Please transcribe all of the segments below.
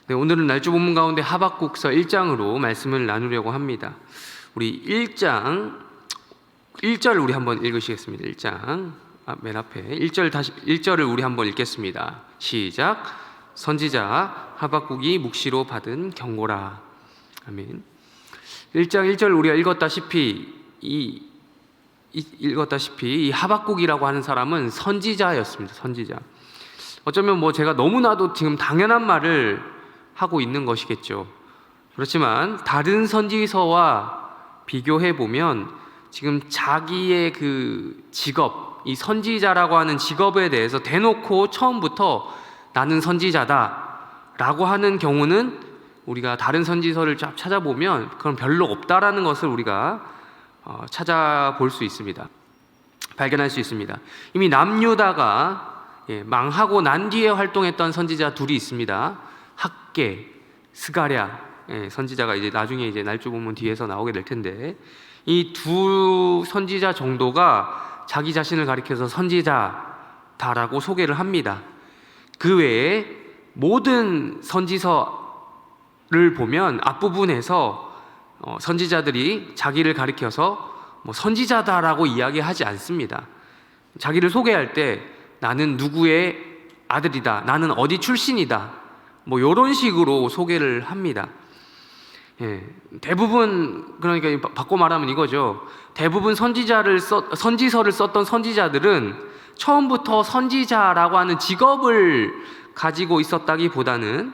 네, 오늘은 날조 본문 가운데 하박국서 1장으로 말씀을 나누려고 합니다. 우리 1절 우리 한번 읽으시겠습니다. 1장 맨 앞에 1절을 우리 한번 읽겠습니다. 시작. 선지자 하박국이 묵시로 받은 경고라. 아멘. 1장 1절 우리가 읽었다시피 이 하박국이라고 하는 사람은 선지자였습니다. 선지자. 어쩌면 제가 너무나도 지금 당연한 말을 하고 있는 것이겠죠. 그렇지만 다른 선지서와 비교해 보면 지금 자기의 그 직업, 이 선지자라고 하는 직업에 대해서 대놓고 처음부터 나는 선지자다라고 하는 경우는 우리가 다른 선지서를 쫙 찾아보면 그건 별로 없다라는 것을 우리가 찾아볼 수 있습니다. 발견할 수 있습니다. 이미 남유다가 망하고 난 뒤에 활동했던 선지자 둘이 있습니다. 학계, 스가랴 선지자가 이제 나중에 이제 날조 본문 뒤에서 나오게 될 텐데, 이 두 선지자 정도가 자기 자신을 가리켜서 선지자다라고 소개를 합니다. 그 외에 모든 선지서를 보면 앞부분에서 선지자들이 자기를 가리켜서 선지자다라고 이야기하지 않습니다. 자기를 소개할 때 나는 누구의 아들이다, 나는 어디 출신이다, 이런 식으로 소개를 합니다. 대부분, 그러니까 바꿔 말하면 이거죠. 대부분 선지서를 썼던 선지자들은 처음부터 선지자라고 하는 직업을 가지고 있었다기보다는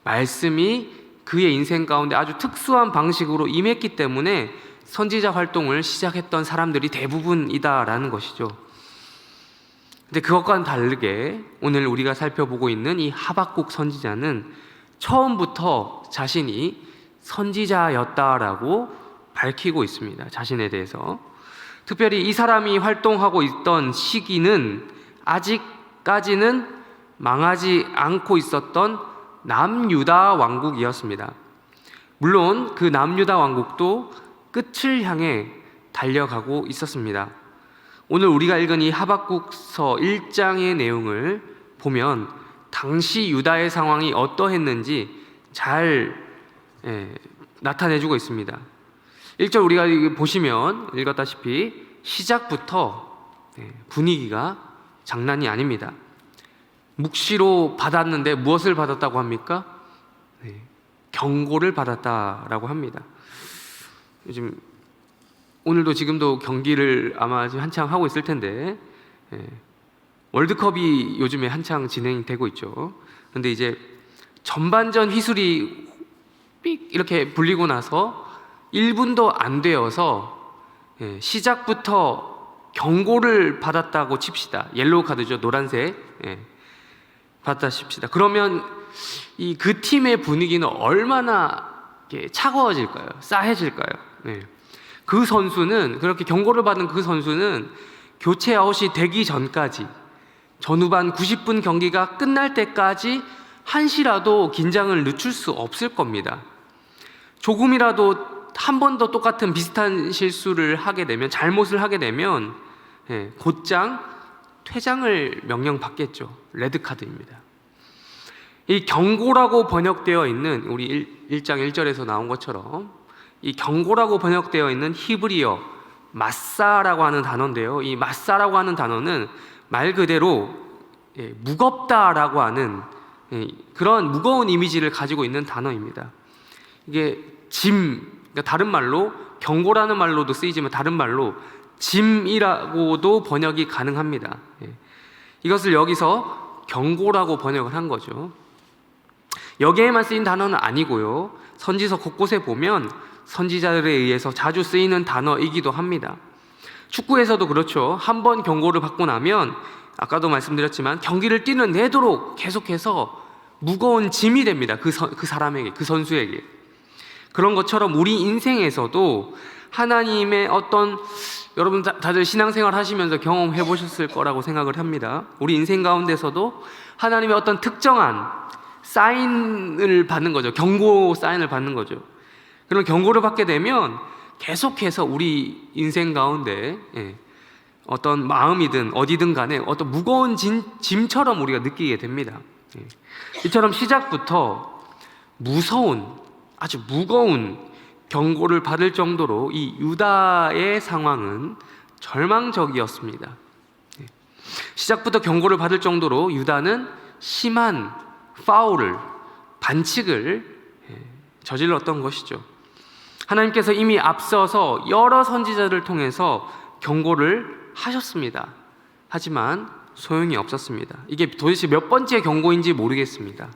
말씀이 그의 인생 가운데 아주 특수한 방식으로 임했기 때문에 선지자 활동을 시작했던 사람들이 대부분이다라는 것이죠. 근데 그것과는 다르게 오늘 우리가 살펴보고 있는 이 하박국 선지자는 처음부터 자신이 선지자였다라고 밝히고 있습니다. 자신에 대해서. 특별히 이 사람이 활동하고 있던 시기는 아직까지는 망하지 않고 있었던 남유다 왕국이었습니다. 물론 그 남유다 왕국도 끝을 향해 달려가고 있었습니다. 오늘 우리가 읽은 이 하박국서 1장의 내용을 보면 당시 유다의 상황이 어떠했는지 잘 나타내주고 있습니다. 1절 우리가 보시면 읽었다시피 시작부터 분위기가 장난이 아닙니다. 묵시로 받았는데 무엇을 받았다고 합니까? 경고를 받았다라고 합니다. 요즘 오늘도 지금도 경기를 아마 지금 한창 하고 있을 텐데, 월드컵이 요즘에 한창 진행되고 있죠. 그런데 이제 전반전 휘슬이 삑 이렇게 불리고 나서 1분도 안 되어서 시작부터 경고를 받았다고 칩시다. 옐로우 카드죠. 노란색 받았다 칩시다. 그러면 그 팀의 분위기는 얼마나 차가워질까요? 싸해질까요? 그 선수는, 그렇게 경고를 받은 그 선수는 교체 아웃이 되기 전까지, 전후반 90분 경기가 끝날 때까지 한시라도 긴장을 늦출 수 없을 겁니다. 조금이라도 한 번 더 똑같은 비슷한 실수를 하게 되면, 잘못을 하게 되면 곧장 퇴장을 명령받겠죠. 레드카드입니다. 이 경고라고 번역되어 있는, 우리 1장 1절에서 나온 것처럼 이 경고라고 번역되어 있는 히브리어 마사라고 하는 단어인데요, 이 마사라고 하는 단어는 말 그대로 무겁다라고 하는 그런 무거운 이미지를 가지고 있는 단어입니다. 이게 그러니까 다른 말로, 경고라는 말로도 쓰이지만 다른 말로 짐이라고도 번역이 가능합니다. 이것을 여기서 경고라고 번역을 한 거죠. 여기에만 쓰인 단어는 아니고요, 선지서 곳곳에 보면 선지자들에 의해서 자주 쓰이는 단어이기도 합니다. 축구에서도 그렇죠. 한 번 경고를 받고 나면, 아까도 말씀드렸지만 경기를 뛰는 내도록 계속해서 무거운 짐이 됩니다. 그 사람에게, 그 선수에게. 그런 것처럼 우리 인생에서도 하나님의 어떤, 여러분 다들 신앙생활 하시면서 경험해 보셨을 거라고 생각을 합니다. 우리 인생 가운데서도 하나님의 어떤 특정한 사인을 받는 거죠. 경고 사인을 받는 거죠. 그런 경고를 받게 되면 계속해서 우리 인생 가운데 어떤 마음이든 어디든 간에 어떤 무거운 짐처럼 우리가 느끼게 됩니다. 이처럼 시작부터 무서운, 아주 무거운 경고를 받을 정도로 이 유다의 상황은 절망적이었습니다. 시작부터 경고를 받을 정도로 유다는 심한 파울을, 반칙을 저질렀던 것이죠. 하나님께서 이미 앞서서 여러 선지자를 통해서 경고를 하셨습니다. 하지만 소용이 없었습니다. 이게 도대체 몇 번째 경고인지 모르겠습니다.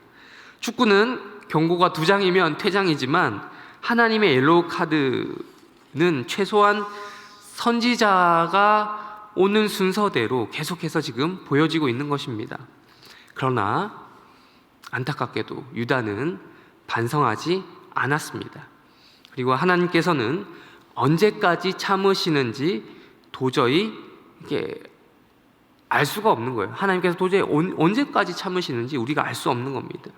축구는 경고가 2장이면 퇴장이지만 하나님의 옐로우 카드는 최소한 선지자가 오는 순서대로 계속해서 지금 보여지고 있는 것입니다. 그러나 안타깝게도 유다는 반성하지 않았습니다. 그리고 하나님께서는 언제까지 참으시는지 도저히 이게 알 수가 없는 거예요. 하나님께서 도저히 언제까지 참으시는지 우리가 알 수 없는 겁니다.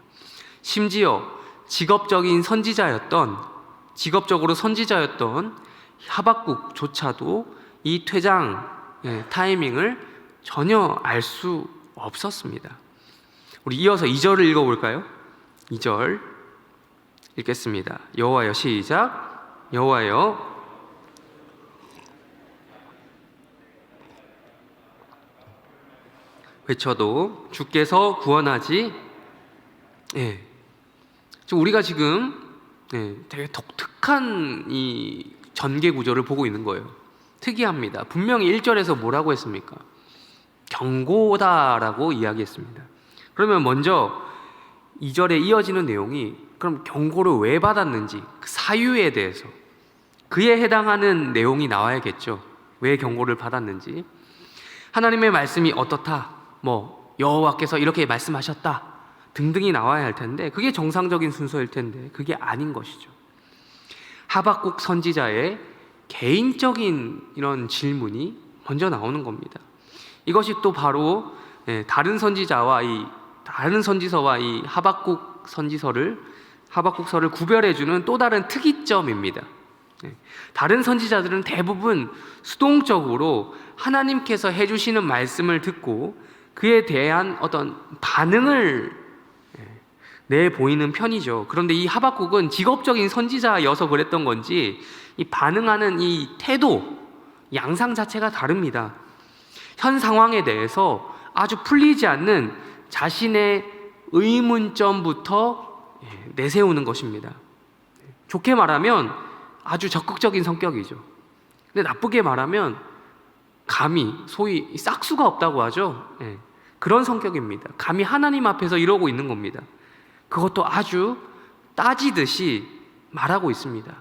심지어 직업적으로 선지자였던 하박국조차도 이 퇴장 타이밍을 전혀 알 수 없었습니다. 우리 이어서 2절을 읽어볼까요? 2절 읽겠습니다. 여호와여, 시작. 여호와여, 외쳐도 주께서 구원하지. 우리가 지금 되게 독특한 이 전개 구조를 보고 있는 거예요. 특이합니다. 분명히 1절에서 뭐라고 했습니까? 경고다라고 이야기했습니다. 그러면 먼저 2절에 이어지는 내용이 그럼 경고를 왜 받았는지, 그 사유에 대해서, 그에 해당하는 내용이 나와야겠죠. 왜 경고를 받았는지. 하나님의 말씀이 어떻다, 여호와께서 이렇게 말씀하셨다 등등이 나와야 할 텐데, 그게 정상적인 순서일 텐데 그게 아닌 것이죠. 하박국 선지자의 개인적인 이런 질문이 먼저 나오는 겁니다. 이것이 또 바로 다른 선지서와 이 하박국서를 구별해주는 또 다른 특이점입니다. 다른 선지자들은 대부분 수동적으로 하나님께서 해주시는 말씀을 듣고 그에 대한 어떤 반응을 내보이는 편이죠. 그런데 이 하박국은 직업적인 선지자여서 그랬던 건지 이 반응하는 이 태도, 양상 자체가 다릅니다. 현 상황에 대해서 아주 풀리지 않는 자신의 의문점부터 내세우는 것입니다. 좋게 말하면 아주 적극적인 성격이죠. 근데 나쁘게 말하면 감히 소위 싹수가 없다고 하죠. 그런 성격입니다. 감히 하나님 앞에서 이러고 있는 겁니다. 그것도 아주 따지듯이 말하고 있습니다.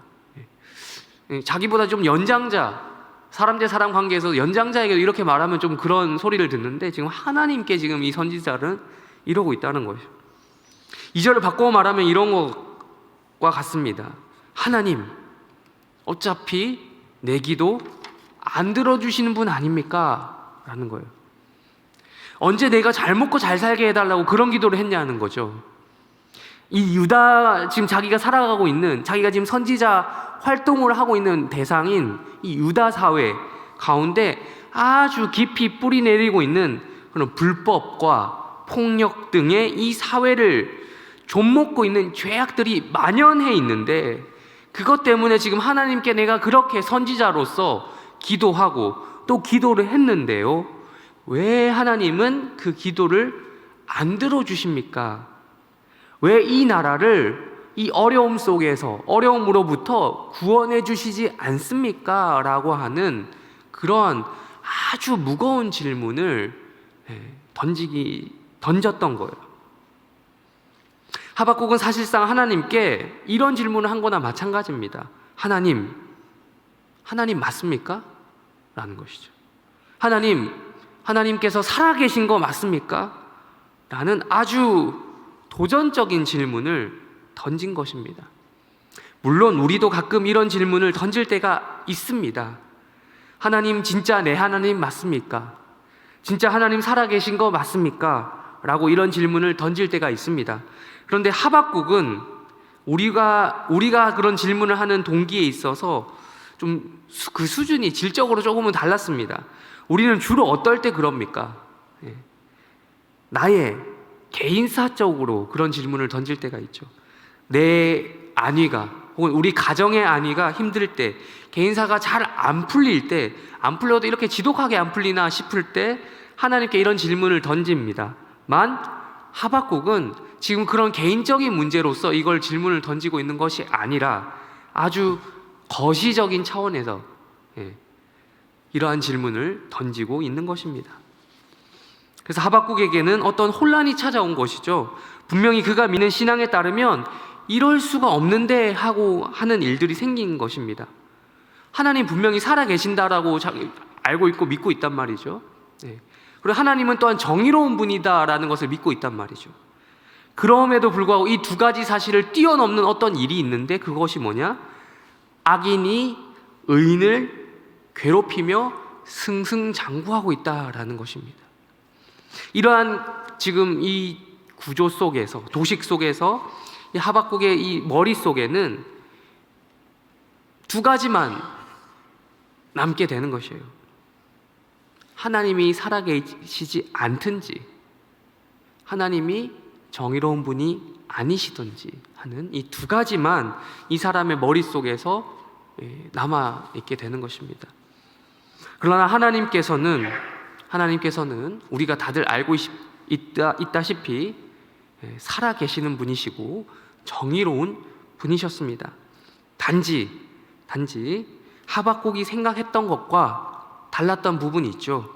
자기보다 좀 연장자, 사람 대 사람 관계에서 연장자에게 이렇게 말하면 좀 그런 소리를 듣는데 지금 하나님께 지금 이 선지자는 이러고 있다는 거죠. 2절을 바꾸어 말하면 이런 것과 같습니다. 하나님, 어차피 내 기도 안 들어주시는 분 아닙니까? 라는 거예요. 언제 내가 잘 먹고 잘 살게 해달라고 그런 기도를 했냐는 거죠. 이 유다, 지금 자기가 살아가고 있는, 자기가 지금 선지자 활동을 하고 있는 대상인 이 유다 사회 가운데 아주 깊이 뿌리 내리고 있는 그런 불법과 폭력 등의 이 사회를 좀먹고 있는 죄악들이 만연해 있는데, 그것 때문에 지금 하나님께 내가 그렇게 선지자로서 기도하고 또 기도를 했는데요, 왜 하나님은 그 기도를 안 들어주십니까? 왜 이 나라를 이 어려움 속에서, 어려움으로부터 구원해 주시지 않습니까? 라고 하는 그런 아주 무거운 질문을 던졌던 거예요. 하박국은 사실상 하나님께 이런 질문을 한 거나 마찬가지입니다. 하나님 맞습니까? 라는 것이죠. 하나님께서 살아계신 거 맞습니까? 라는 아주 도전적인 질문을 던진 것입니다. 물론 우리도 가끔 이런 질문을 던질 때가 있습니다. 하나님, 진짜 내 하나님 맞습니까? 진짜 하나님 살아계신 거 맞습니까? 라고 이런 질문을 던질 때가 있습니다. 그런데 하박국은 우리가 그런 질문을 하는 동기에 있어서 좀 그 수준이 질적으로 조금은 달랐습니다. 우리는 주로 어떨 때 그럽니까? 나의 개인사적으로 그런 질문을 던질 때가 있죠. 내 안위가 혹은 우리 가정의 안위가 힘들 때, 개인사가 잘 안 풀릴 때, 안 풀려도 이렇게 지독하게 안 풀리나 싶을 때 하나님께 이런 질문을 던집니다. 만 하박국은 지금 그런 개인적인 문제로서 이걸 질문을 던지고 있는 것이 아니라 아주 거시적인 차원에서 이러한 질문을 던지고 있는 것입니다. 그래서 하박국에게는 어떤 혼란이 찾아온 것이죠. 분명히 그가 믿는 신앙에 따르면 이럴 수가 없는데 하고 하는 일들이 생긴 것입니다. 하나님 분명히 살아계신다라고 알고 있고 믿고 있단 말이죠. 그리고 하나님은 또한 정의로운 분이다라는 것을 믿고 있단 말이죠. 그럼에도 불구하고 이 두 가지 사실을 뛰어넘는 어떤 일이 있는데, 그것이 뭐냐? 악인이 의인을 괴롭히며 승승장구하고 있다라는 것입니다. 이러한 지금 이 구조 속에서, 도식 속에서 이 하박국의 이 머릿속에는 두 가지만 남게 되는 것이에요. 하나님이 살아계시지 않든지, 하나님이 정의로운 분이 아니시든지 하는 이 두 가지만 이 사람의 머릿속에서 남아있게 되는 것입니다. 그러나 하나님께서는 우리가 다들 알고 있다시피 살아계시는 분이시고 정의로운 분이셨습니다. 단지 하박국이 생각했던 것과 달랐던 부분이 있죠.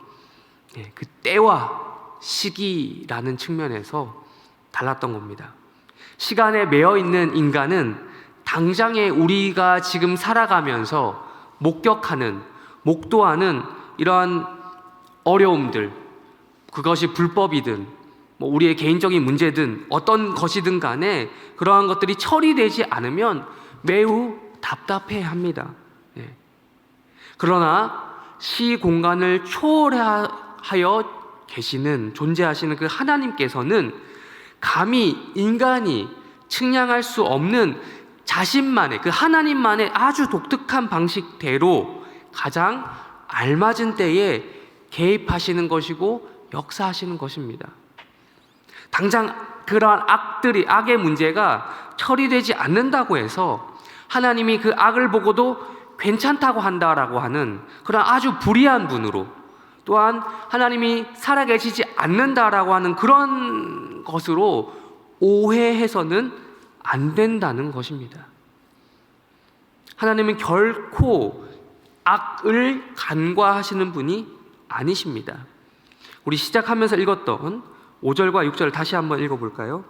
그 때와 시기라는 측면에서 달랐던 겁니다. 시간에 매여 있는 인간은 당장에 우리가 지금 살아가면서 목도하는 이러한 어려움들, 그것이 불법이든 우리의 개인적인 문제든 어떤 것이든 간에 그러한 것들이 처리되지 않으면 매우 답답해합니다. 그러나 시공간을 초월하여 존재하시는 그 하나님께서는 감히 인간이 측량할 수 없는 자신만의, 그 하나님만의 아주 독특한 방식대로 가장 알맞은 때에 개입하시는 것이고 역사하시는 것입니다. 당장 그러한 악의 문제가 처리되지 않는다고 해서 하나님이 그 악을 보고도 괜찮다고 한다라고 하는 그런 아주 불의한 분으로, 또한 하나님이 살아계시지 않는다라고 하는 그런 것으로 오해해서는 안 된다는 것입니다. 하나님은 결코 악을 간과하시는 분이 아니십니다. 우리 시작하면서 읽었던 5절과 6절 다시 한번 읽어볼까요?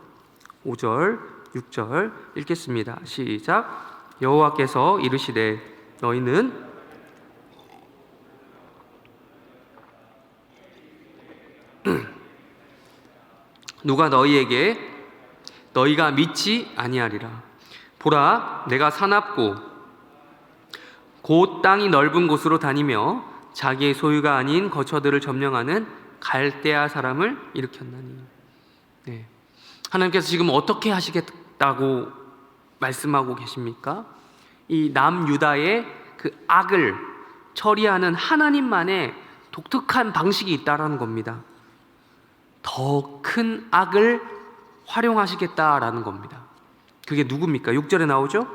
5절, 6절 읽겠습니다. 시작. 여호와께서 이르시되 너희는 누가 너희에게 너희가 믿지 아니하리라. 보라, 내가 사납고 곧 땅이 넓은 곳으로 다니며 자기의 소유가 아닌 거처들을 점령하는 갈대아 사람을 일으켰나니. 하나님께서 지금 어떻게 하시겠다고 말씀하고 계십니까? 이 남유다의 그 악을 처리하는 하나님만의 독특한 방식이 있다라는 겁니다. 더 큰 악을 활용하시겠다라는 겁니다. 그게 누굽니까? 6절에 나오죠?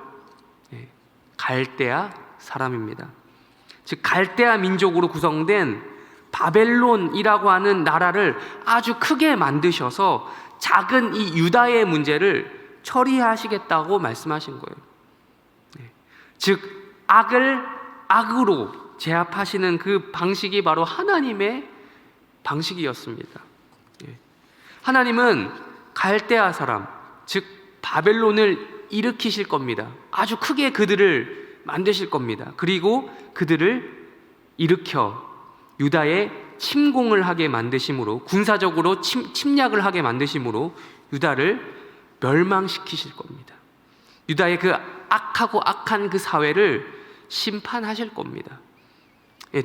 갈대아 사람입니다. 즉 갈대아 민족으로 구성된 바벨론이라고 하는 나라를 아주 크게 만드셔서 작은 이 유다의 문제를 처리하시겠다고 말씀하신 거예요. 즉 악을 악으로 제압하시는 그 방식이 바로 하나님의 방식이었습니다. 하나님은 갈대아 사람, 즉 바벨론을 일으키실 겁니다. 아주 크게 그들을 만드실 겁니다. 그리고 그들을 일으켜 유다에 침공을 하게 만드심으로, 군사적으로 침략을 하게 만드심으로 유다를 멸망시키실 겁니다. 유다의 그 악하고 악한 그 사회를 심판하실 겁니다.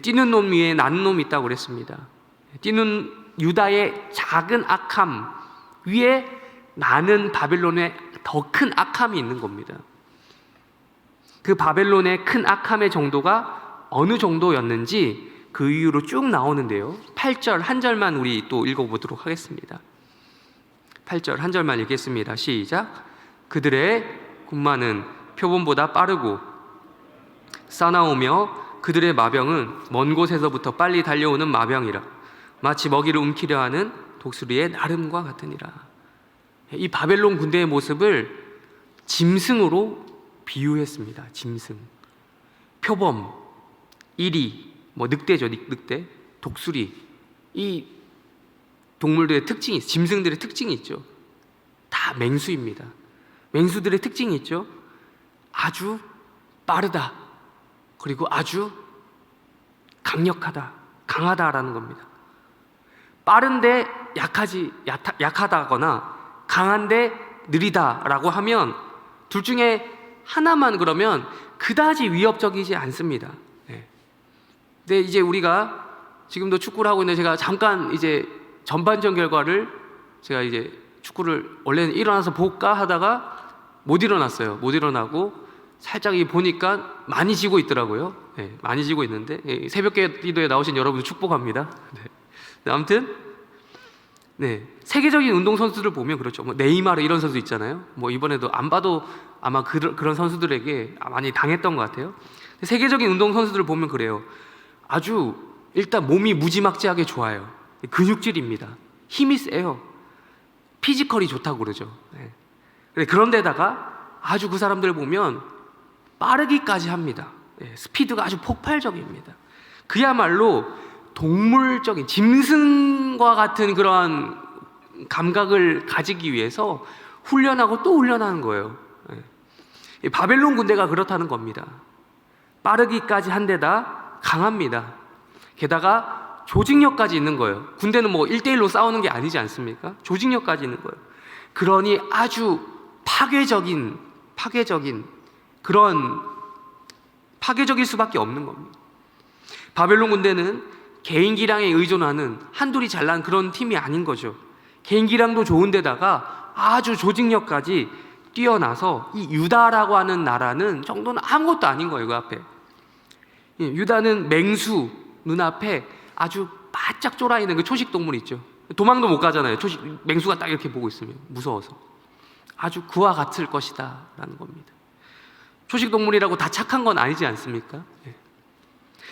뛰는 놈 위에 나는 놈이 있다고 그랬습니다. 뛰는 유다의 작은 악함 위에 나는 바벨론의 더 큰 악함이 있는 겁니다. 그 바벨론의 큰 악함의 정도가 어느 정도였는지 그 이유로 쭉 나오는데요. 8절 한 절만 우리 또 읽어보도록 하겠습니다. 8절 한 절만 읽겠습니다. 시작. 그들의 군마는 표범보다 빠르고 싸나오며 그들의 마병은 먼 곳에서부터 빨리 달려오는 마병이라. 마치 먹이를 움키려 하는 독수리의 나름과 같으니라. 이 바벨론 군대의 모습을 짐승으로 비유했습니다. 짐승, 표범, 이리, 늑대죠, 늑대, 독수리. 이 동물들의 특징이, 짐승들의 특징이 있죠. 다 맹수입니다. 맹수들의 특징이 있죠. 아주 빠르다. 그리고 아주 강력하다, 강하다라는 겁니다. 빠른데 약하다거나 강한데 느리다라고 하면 둘 중에 하나만 그러면 그다지 위협적이지 않습니다. 근데 이제 우리가 지금도 축구를 하고 있는데 제가 잠깐 이제 전반전 결과를 제가 이제 축구를 원래는 일어나서 볼까 하다가 못 일어났어요. 못 일어나고 살짝 보니까 많이 지고 있더라고요. 많이 지고 있는데 새벽 기도에 나오신 여러분 축복합니다. 아무튼 세계적인 운동 선수들을 보면 그렇죠. 네이마르 이런 선수 있잖아요. 이번에도 안 봐도 아마 그런 선수들에게 많이 당했던 것 같아요. 세계적인 운동 선수들을 보면 그래요. 아주 일단 몸이 무지막지하게 좋아요. 근육질입니다. 힘이 세요. 피지컬이 좋다고 그러죠. 그런데다가 아주 그 사람들을 보면 빠르기까지 합니다. 스피드가 아주 폭발적입니다. 그야말로 동물적인 짐승과 같은 그러한 감각을 가지기 위해서 훈련하고 또 훈련하는 거예요. 바벨론 군대가 그렇다는 겁니다. 빠르기까지 한 데다 강합니다. 게다가 조직력까지 있는 거예요. 군대는 1대1로 싸우는 게 아니지 않습니까? 조직력까지 있는 거예요. 그러니 아주 파괴적일 수밖에 없는 겁니다. 바벨론 군대는 개인 기량에 의존하는 한둘이 잘난 그런 팀이 아닌 거죠. 개인 기량도 좋은데다가 아주 조직력까지 뛰어나서 이 유다라고 하는 나라는 정도는 아무것도 아닌 거예요. 그 앞에 유다는 맹수 눈앞에 아주 바짝 쫄아있는 그 초식 동물 있죠. 도망도 못 가잖아요. 맹수가 딱 이렇게 보고 있으면 무서워서. 아주 그와 같을 것이다 라는 겁니다. 초식 동물이라고 다 착한 건 아니지 않습니까?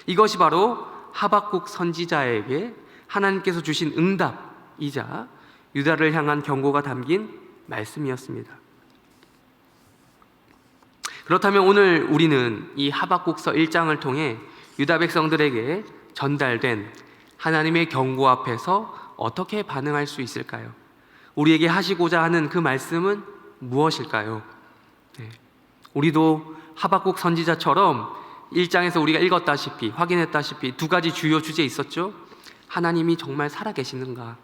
이것이 바로 하박국 선지자에게 하나님께서 주신 응답이자 유다를 향한 경고가 담긴 말씀이었습니다. 그렇다면 오늘 우리는 이 하박국서 1장을 통해 유다 백성들에게 전달된 하나님의 경고 앞에서 어떻게 반응할 수 있을까요? 우리에게 하시고자 하는 그 말씀은 무엇일까요? 우리도 하박국 선지자처럼 1장에서 우리가 읽었다시피 확인했다시피 두 가지 주요 주제 있었죠. 하나님이 정말 살아계시는가,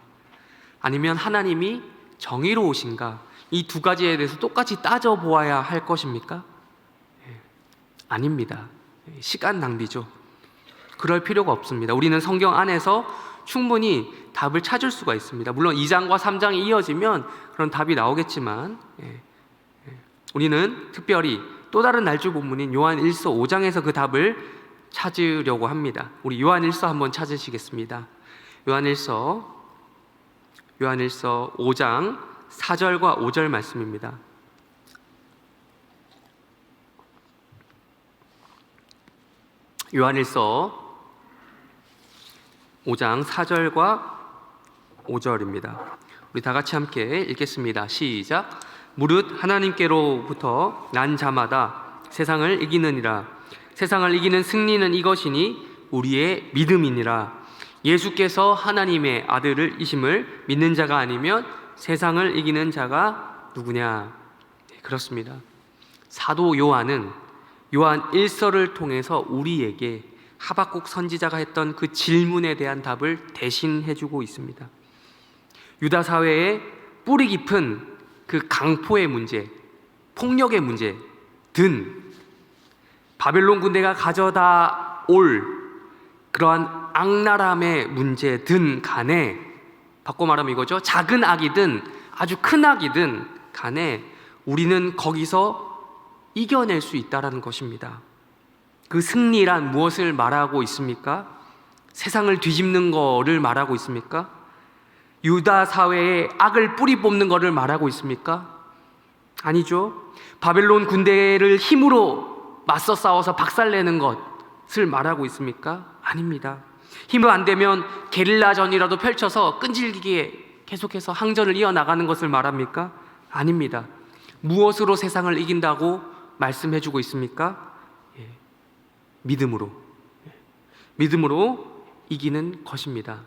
아니면 하나님이 정의로우신가, 이 두 가지에 대해서 똑같이 따져보아야 할 것입니까? 아닙니다. 시간 낭비죠. 그럴 필요가 없습니다. 우리는 성경 안에서 충분히 답을 찾을 수가 있습니다. 물론 2장과 3장이 이어지면 그런 답이 나오겠지만 우리는 특별히 또 다른 날조 본문인 요한일서 5장에서 그 답을 찾으려고 합니다. 우리 요한일서 한번 찾으시겠습니다. 요한일서 5장 4절과 5절 말씀입니다. 요한일서 5장 4절과 5절입니다. 우리 다 같이 함께 읽겠습니다. 시작. 무릇 하나님께로부터 난 자마다 세상을 이기느니라. 세상을 이기는 승리는 이것이니 우리의 믿음이니라. 예수께서 하나님의 아들이심을 믿는 자가 아니면 세상을 이기는 자가 누구냐? 그렇습니다. 사도 요한은 요한 1서를 통해서 우리에게 하박국 선지자가 했던 그 질문에 대한 답을 대신 해주고 있습니다. 유다 사회의 뿌리 깊은 그 강포의 문제, 폭력의 문제 든 바벨론 군대가 가져다 올 그러한 악랄함의 문제 든 간에, 바꿔 말하면 이거죠. 작은 악이든 아주 큰 악이든 간에 우리는 거기서 이겨낼 수 있다는 것입니다. 그 승리란 무엇을 말하고 있습니까? 세상을 뒤집는 거를 말하고 있습니까? 유다 사회에 악을 뿌리 뽑는 것을 말하고 있습니까? 아니죠. 바벨론 군대를 힘으로 맞서 싸워서 박살내는 것을 말하고 있습니까? 아닙니다. 힘을 안 되면 게릴라전이라도 펼쳐서 끈질기게 계속해서 항전을 이어나가는 것을 말합니까? 아닙니다. 무엇으로 세상을 이긴다고 말씀해주고 있습니까? 믿음으로. 믿음으로 이기는 것입니다.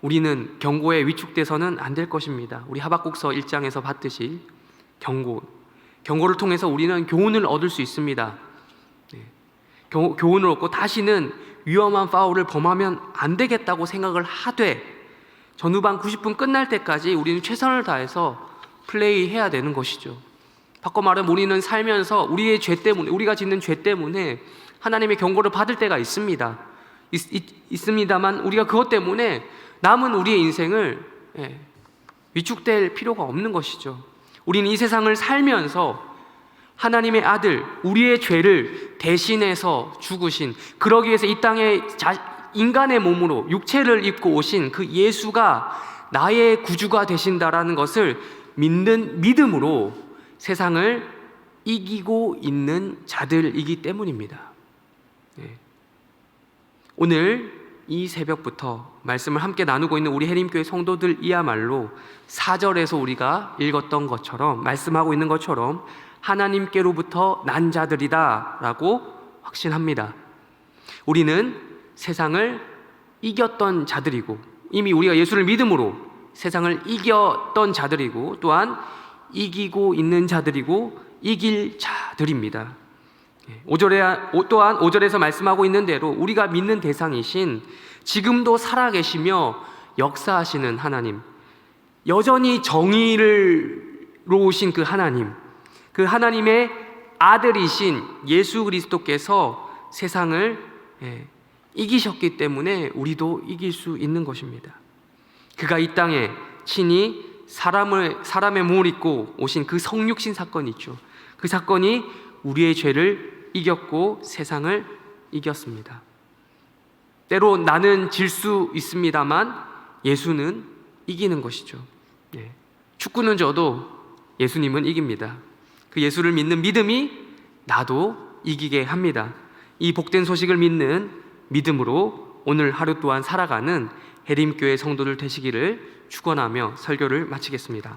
우리는 경고에 위축돼서는 안 될 것입니다. 우리 하박국서 1장에서 봤듯이 경고를 통해서 우리는 교훈을 얻을 수 있습니다. 교훈을 얻고 다시는 위험한 파울을 범하면 안 되겠다고 생각을 하되 전후반 90분 끝날 때까지 우리는 최선을 다해서 플레이해야 되는 것이죠. 바꿔 말하면 우리는 살면서 우리의 죄 때문에, 우리가 짓는 죄 때문에 하나님의 경고를 받을 때가 있습니다. 있습니다만 우리가 그것 때문에 남은 우리의 인생을 위축될 필요가 없는 것이죠. 우리는 이 세상을 살면서 하나님의 아들, 우리의 죄를 대신해서 죽으신, 그러기 위해서 이 땅에 인간의 몸으로 육체를 입고 오신 그 예수가 나의 구주가 되신다라는 것을 믿는 믿음으로 세상을 이기고 있는 자들이기 때문입니다. 오늘 이 새벽부터 말씀을 함께 나누고 있는 우리 해림교회 성도들이야말로 4절에서 우리가 읽었던 것처럼, 말씀하고 있는 것처럼 하나님께로부터 난 자들이다 라고 확신합니다. 우리는 세상을 이겼던 자들이고, 이미 우리가 예수를 믿음으로 세상을 이겼던 자들이고, 또한 이기고 있는 자들이고 이길 자들입니다. 또한 5절에서 말씀하고 있는 대로 우리가 믿는 대상이신, 지금도 살아계시며 역사하시는 하나님, 여전히 정의로우신 그 하나님, 그 하나님의 아들이신 예수 그리스도께서 세상을 이기셨기 때문에 우리도 이길 수 있는 것입니다. 그가 이 땅에 친히 사람의 몸을 입고 오신 그 성육신 사건이 있죠. 그 사건이 우리의 죄를 이겼고 세상을 이겼습니다. 때로 나는 질 수 있습니다만 예수는 이기는 것이죠. 축구는 져도 예수님은 이깁니다. 그 예수를 믿는 믿음이 나도 이기게 합니다. 이 복된 소식을 믿는 믿음으로 오늘 하루 또한 살아가는 해림교회 성도들 되시기를 축원하며 설교를 마치겠습니다.